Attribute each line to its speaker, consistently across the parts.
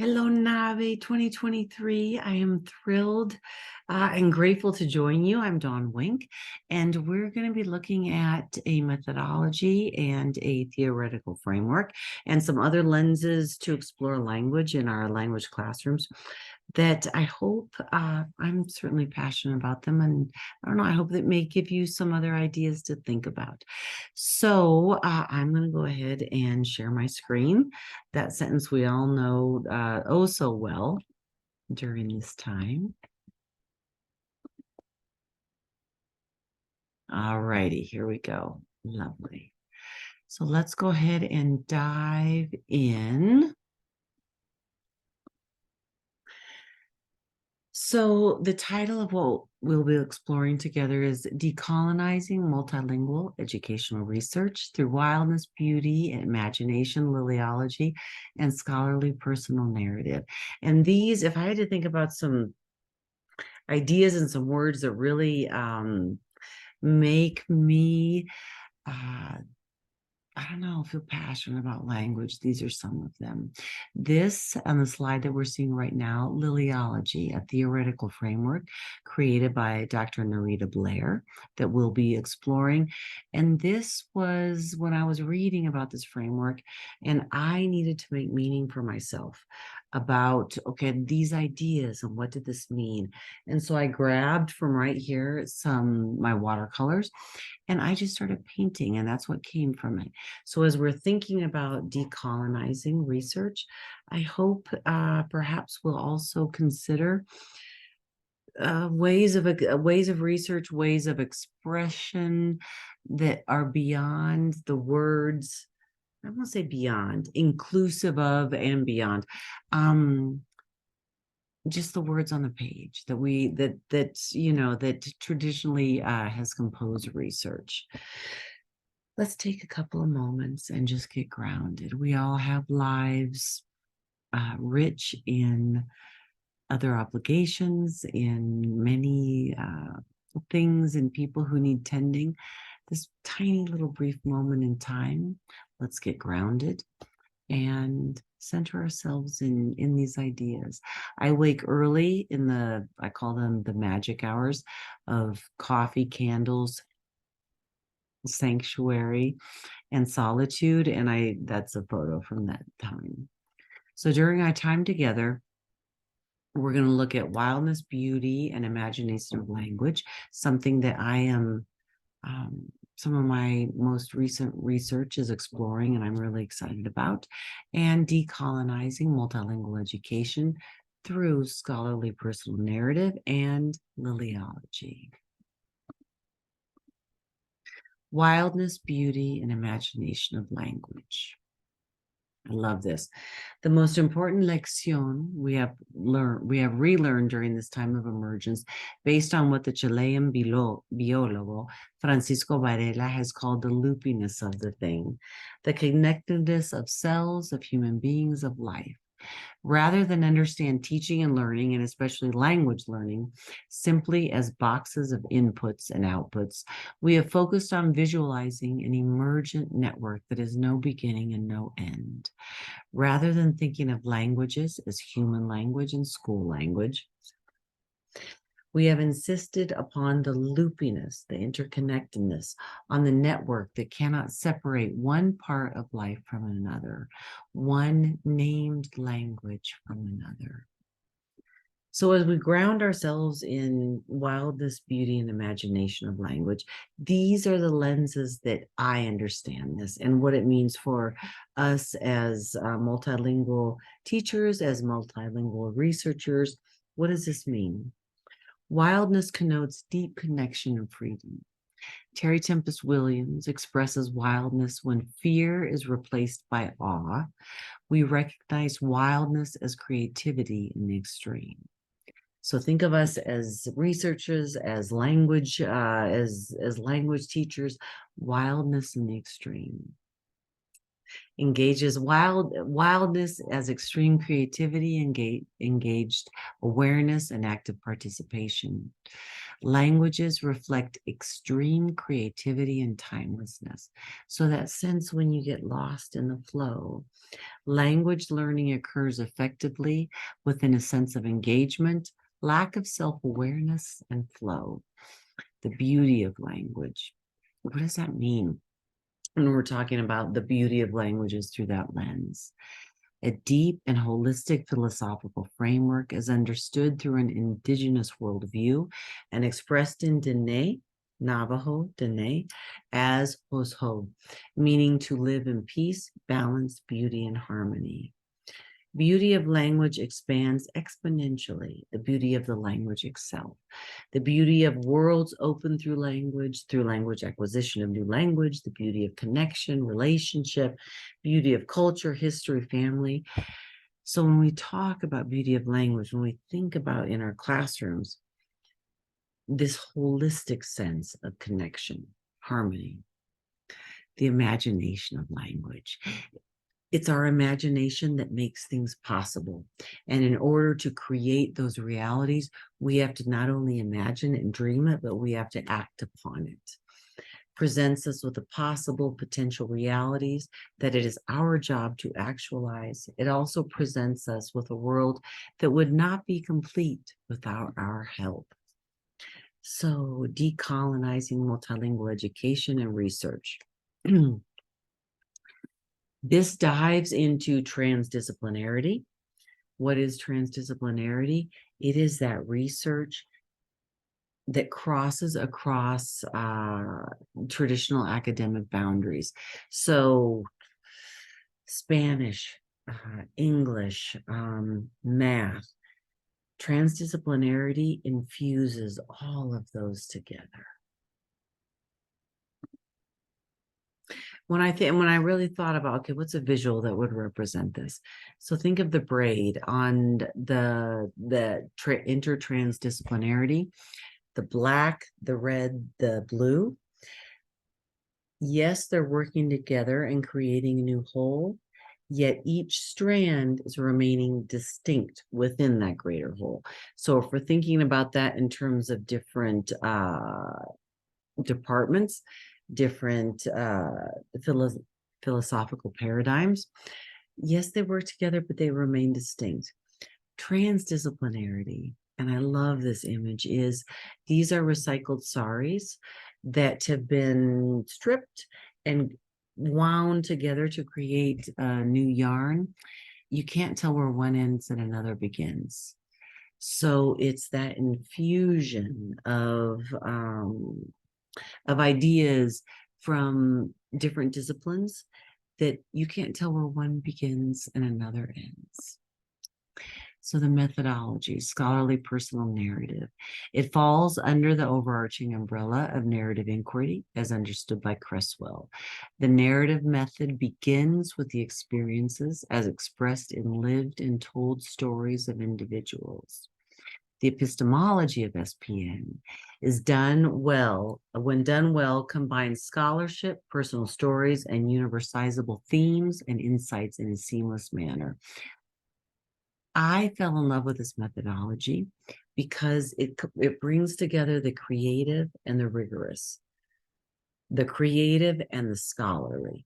Speaker 1: Hello, NABE 2023. I am thrilled and grateful to join you. I'm Dawn Wink, and we're going to be looking at a methodology and a theoretical framework and some other lenses to explore language in our language classrooms that I hope I'm certainly passionate about them. And I don't know, I hope that may give you some other ideas to think about. So I'm going to go ahead and share my screen. That sentence we all know oh so well during this time. All righty, here we go. Lovely. So let's go ahead and dive in. So the title of what we'll be exploring together is Decolonizing Multilingual Educational Research Through Wildness, Beauty, Imagination, Lilyology, and Scholarly Personal Narrative. And these, if I had to think about some ideas and some words that really make me I don't know, feel passionate about language. These are some of them. This, on the slide that we're seeing right now, Lilyology, a theoretical framework created by Dr. Narita Blair that we'll be exploring. And this was when I was reading about this framework, and I needed to make meaning for myself about, okay, these ideas and what did this mean? And so I grabbed from right here my watercolors, and I just started painting, and that's what came from it. So as we're thinking about decolonizing research, I hope perhaps we'll also consider ways of research, ways of expression that are beyond the words. I won't say beyond, inclusive of and beyond. Just the words on the page that traditionally has composed research. Let's take a couple of moments and just get grounded. We all have lives rich in other obligations, in many things and people who need tending. This tiny little brief moment in time, let's get grounded and center ourselves in these ideas. I wake early I call them the magic hours of coffee, candles, sanctuary, and solitude. And that's a photo from that time. So during our time together, we're going to look at wildness, beauty, and imagination of language, something that I am some of my most recent research is exploring, and I'm really excited about, and decolonizing multilingual education through scholarly personal narrative and Lilyology. Wildness, beauty, and imagination of language. I love this. The most important lección we have relearned during this time of emergence, based on what the Chilean biólogo Francisco Varela has called the loopiness of the thing, the connectedness of cells, of human beings, of life. Rather than understand teaching and learning, and especially language learning, simply as boxes of inputs and outputs, we have focused on visualizing an emergent network that has no beginning and no end. Rather than thinking of languages as human language and school language, we have insisted upon the loopiness, the interconnectedness, on the network that cannot separate one part of life from another, one named language from another. So as we ground ourselves in wildness, beauty, and imagination of language, these are the lenses that I understand this and what it means for us as multilingual teachers, as multilingual researchers. What does this mean? Wildness connotes deep connection and freedom. Terry Tempest Williams expresses wildness when fear is replaced by awe. We recognize wildness as creativity in the extreme. So think of us as researchers, as language, as language teachers, wildness in the extreme. engages wildness as extreme creativity, engaged awareness, and active participation. Languages reflect extreme creativity and timelessness. So that sense when you get lost in the flow, language learning occurs effectively within a sense of engagement, lack of self-awareness, and flow. The beauty of language. What does that mean? When we're talking about the beauty of languages through that lens. A deep and holistic philosophical framework is understood through an indigenous worldview and expressed in Dene, Navajo, Dene, as Hosho, meaning to live in peace, balance, beauty, and harmony. Beauty of language expands exponentially, the beauty of the language itself. The beauty of worlds open through language acquisition of new language, the beauty of connection, relationship, beauty of culture, history, family. So when we talk about beauty of language, when we think about in our classrooms, this holistic sense of connection, harmony, the imagination of language. It's our imagination that makes things possible. And in order to create those realities, we have to not only imagine and dream it, but we have to act upon it. Presents us with the possible potential realities that it is our job to actualize. It also presents us with a world that would not be complete without our help. So, decolonizing multilingual education and research. This dives into transdisciplinarity. What is transdisciplinarity? It is that research that crosses across traditional academic boundaries. So Spanish, English, math, transdisciplinarity infuses all of those together. When I really thought about, okay, what's a visual that would represent this? So think of the braid on the intertransdisciplinarity, the black, the red, the blue. Yes, they're working together and creating a new whole, yet each strand is remaining distinct within that greater whole. So if we're thinking about that in terms of different departments, different philosophical paradigms. Yes, they work together, but they remain distinct. Transdisciplinarity, and I love this image, is these are recycled saris that have been stripped and wound together to create a new yarn. You can't tell where one ends and another begins. So it's that infusion of ideas from different disciplines that you can't tell where one begins and another ends. So the methodology, scholarly personal narrative, it falls under the overarching umbrella of narrative inquiry as understood by Cresswell. The narrative method begins with the experiences as expressed in lived and told stories of individuals. The epistemology of SPN is done well, when done well, combines scholarship, personal stories, and universalizable themes and insights in a seamless manner. I fell in love with this methodology because it brings together the creative and the rigorous, the creative and the scholarly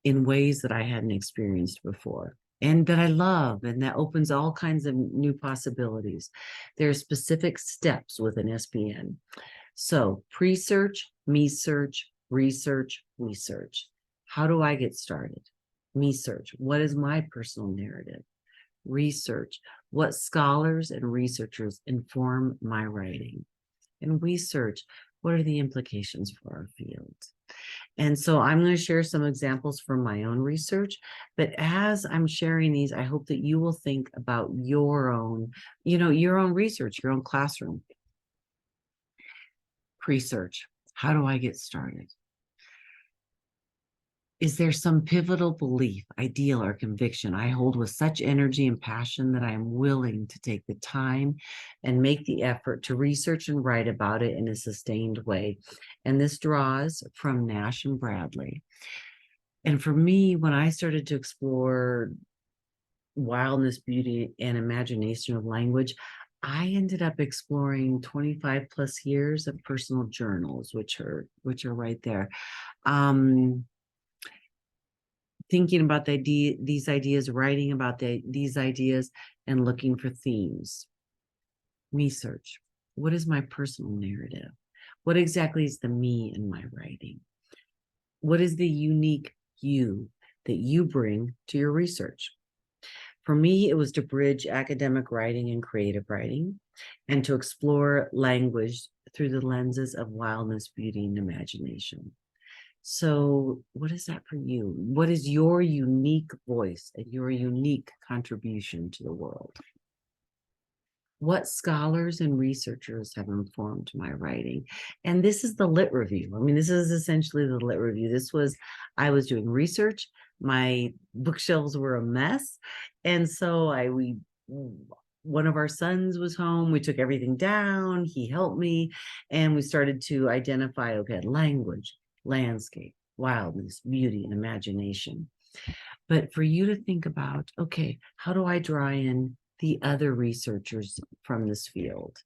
Speaker 1: in ways that I hadn't experienced before. And that I love, and that opens all kinds of new possibilities. There are specific steps within SPN. So pre-search, me-search, research, we-search. How do I get started? Me-search, what is my personal narrative? Research, what scholars and researchers inform my writing? And we-search, what are the implications for our field? And so I'm going to share some examples from my own research, but as I'm sharing these, I hope that you will think about your own, your own research, your own classroom. Pre-search, how do I get started? Is there some pivotal belief, ideal, or conviction I hold with such energy and passion that I am willing to take the time and make the effort to research and write about it in a sustained way? And this draws from Nash and Bradley. And for me, when I started to explore wildness, beauty, and imagination of language, I ended up exploring 25 plus years of personal journals, which are right there. Thinking about these ideas, writing about these ideas, and looking for themes. Research. What is my personal narrative? What exactly is the me in my writing? What is the unique you that you bring to your research? For me, it was to bridge academic writing and creative writing, and to explore language through the lenses of wildness, beauty, and imagination. So, what is that for you? What is your unique voice and your unique contribution to the world? What scholars and researchers have informed my writing? And this is the lit review. I mean, this is essentially the lit review. I was doing research. My bookshelves were a mess. And so one of our sons was home. We took everything down. He helped me. And we started to identify, okay, language, landscape, wildness, beauty, and imagination. But for you to think about, okay, how do I draw in the other researchers from this field?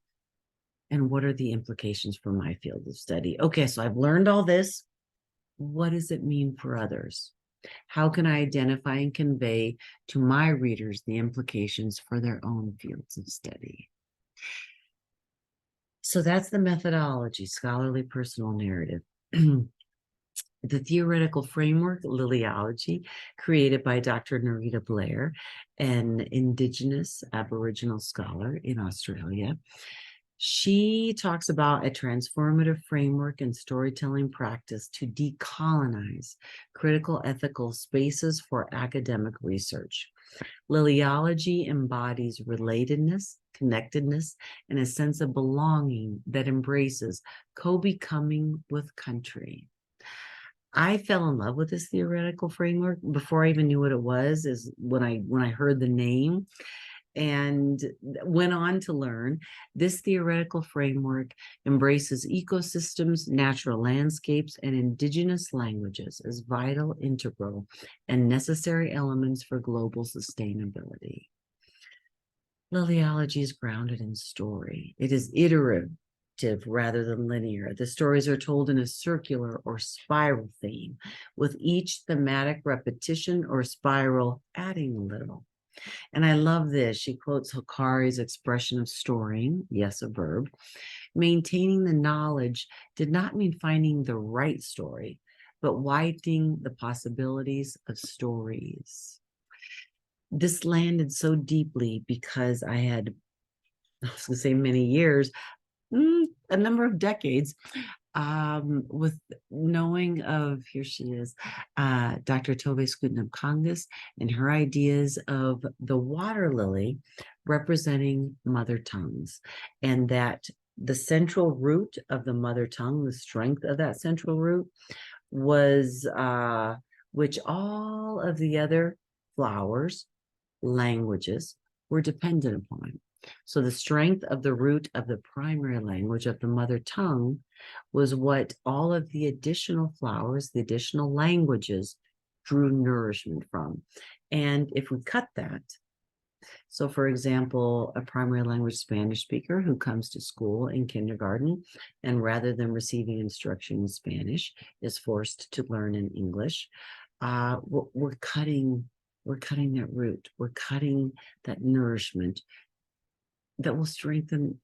Speaker 1: And what are the implications for my field of study? Okay, so I've learned all this. What does it mean for others? How can I identify and convey to my readers the implications for their own fields of study? So that's the methodology, scholarly personal narrative. The theoretical framework, Lilyology, created by Dr. Nerita Blair, an Indigenous Aboriginal scholar in Australia. She talks about a transformative framework and storytelling practice to decolonize critical ethical spaces for academic research. Lilyology embodies relatedness, connectedness, and a sense of belonging that embraces co-becoming with country. I fell in love with this theoretical framework before I even knew what it was, is when I heard the name and went on to learn. This theoretical framework embraces ecosystems, natural landscapes, and indigenous languages as vital, integral, and necessary elements for global sustainability. Lilyology is grounded in story. It is iterative rather than linear. The stories are told in a circular or spiral theme, with each thematic repetition or spiral adding a little. And I love this. She quotes Hikari's expression of storing, yes, a verb. Maintaining the knowledge did not mean finding the right story, but widening the possibilities of stories. This landed so deeply because I was going to say many years, a number of decades, with knowing of, here she is, Dr. Tove Skutnam-Kangas and her ideas of the water lily representing mother tongues, and that the central root of the mother tongue, the strength of that central root was, which all of the other flowers, languages were dependent upon. So the strength of the root of the primary language of the mother tongue was what all of the additional flowers, the additional languages, drew nourishment from. And if we cut that, so for example, a primary language Spanish speaker who comes to school in kindergarten and rather than receiving instruction in Spanish is forced to learn in English, we're cutting that root. We're cutting that nourishment that will strengthen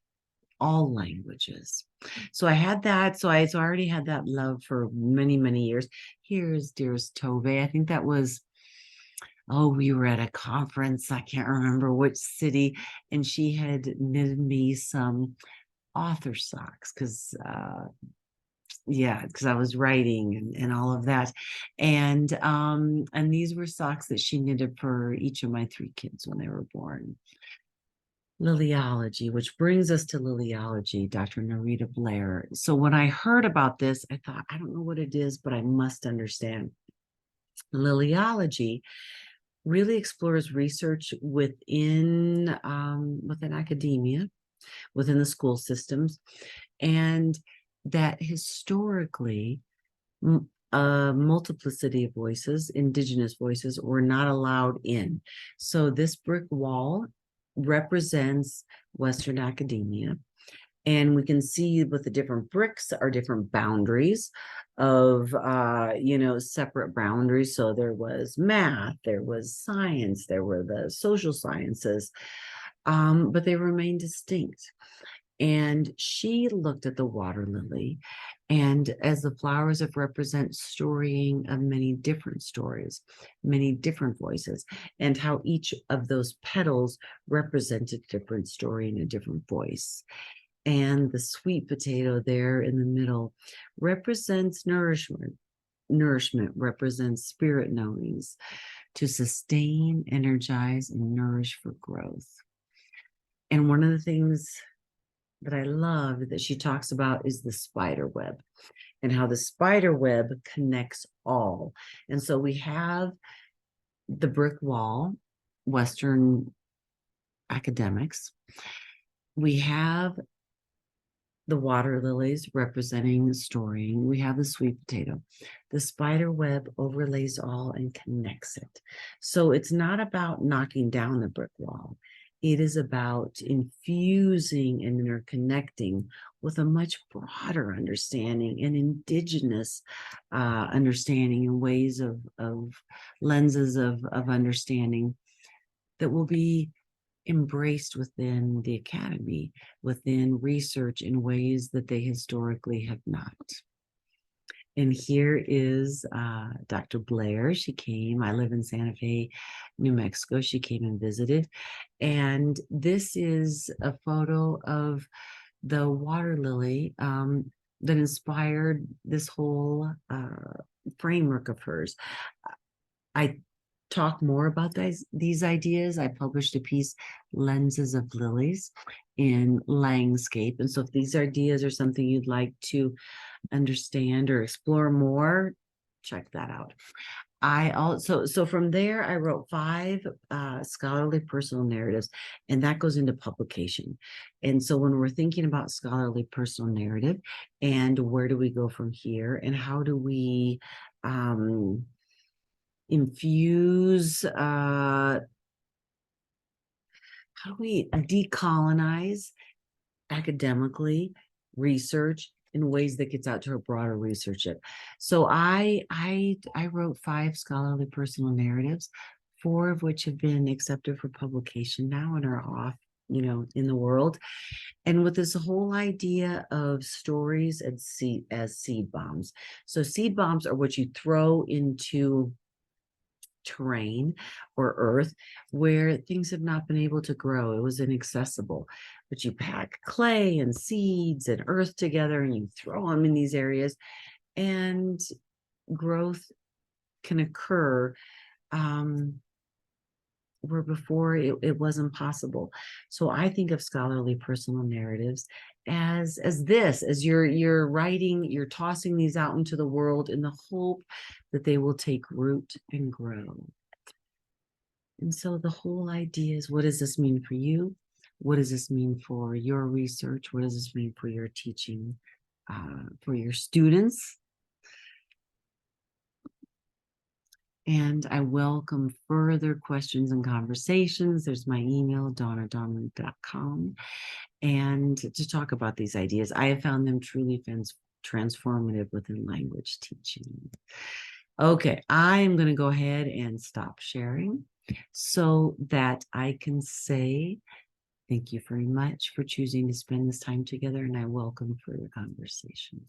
Speaker 1: all languages. So I had that. So I already had that love for many, many years. Here's dearest Tove. I think that was, we were at a conference. I can't remember which city. And she had knitted me some author socks because I was writing and all of that. And these were socks that she knitted for each of my 3 kids when they were born. Lilyology, which brings us to Lilyology, Dr. Nerita Blair. So when I heard about this, I thought, I don't know what it is, but I must understand. Lilyology really explores research within academia, within the school systems, and that historically a multiplicity of voices, indigenous voices, were not allowed in. So this brick wall represents Western academia. And we can see with the different bricks are different boundaries of, separate boundaries. So there was math, there was science, there were the social sciences, but they remain distinct. And she looked at the water lily, and as the flowers of represent storying of many different stories, many different voices, and how each of those petals represented a different story and a different voice. And the sweet potato there in the middle represents nourishment. Nourishment represents spirit knowings to sustain, energize, and nourish for growth. And one of the things that I love that she talks about is the spider web and how the spider web connects all. And so we have the brick wall, Western academics. We have the water lilies representing storying. We have the sweet potato. The spider web overlays all and connects it. So it's not about knocking down the brick wall. It is about infusing and interconnecting with a much broader understanding and indigenous understanding and ways of lenses of understanding that will be embraced within the academy, within research in ways that they historically have not. And here is Dr. Blair. She came. I live in Santa Fe, New Mexico. She came and visited. And this is a photo of the water lily that inspired this whole framework of hers. I talk more about these ideas. I published a piece, Lenses of Lilies, in Landscape. And so if these ideas are something you'd like to understand or explore more, check that out. So from there, I wrote 5 scholarly personal narratives, and that goes into publication. And so when we're thinking about scholarly personal narrative and where do we go from here and how do we infuse, how do we decolonize academically research in ways that gets out to a broader researcher. So I wrote 5 scholarly personal narratives, 4 of which have been accepted for publication now and are off, in the world. And with this whole idea of stories as seed bombs. So seed bombs are what you throw into terrain or earth where things have not been able to grow. It was inaccessible, but you pack clay and seeds and earth together and you throw them in these areas and growth can occur where before it wasn't possible. So I think of scholarly personal narratives as you're writing, you're tossing these out into the world in the hope that they will take root and grow. And so the whole idea is, what does this mean for you? What does this mean for your research? What does this mean for your teaching, for your students? And I welcome further questions and conversations. There's my email, donnadonnelly.com, and to talk about these ideas. I have found them truly transformative within language teaching. Okay, I am going to go ahead and stop sharing so that I can say thank you very much for choosing to spend this time together, and I welcome further conversation.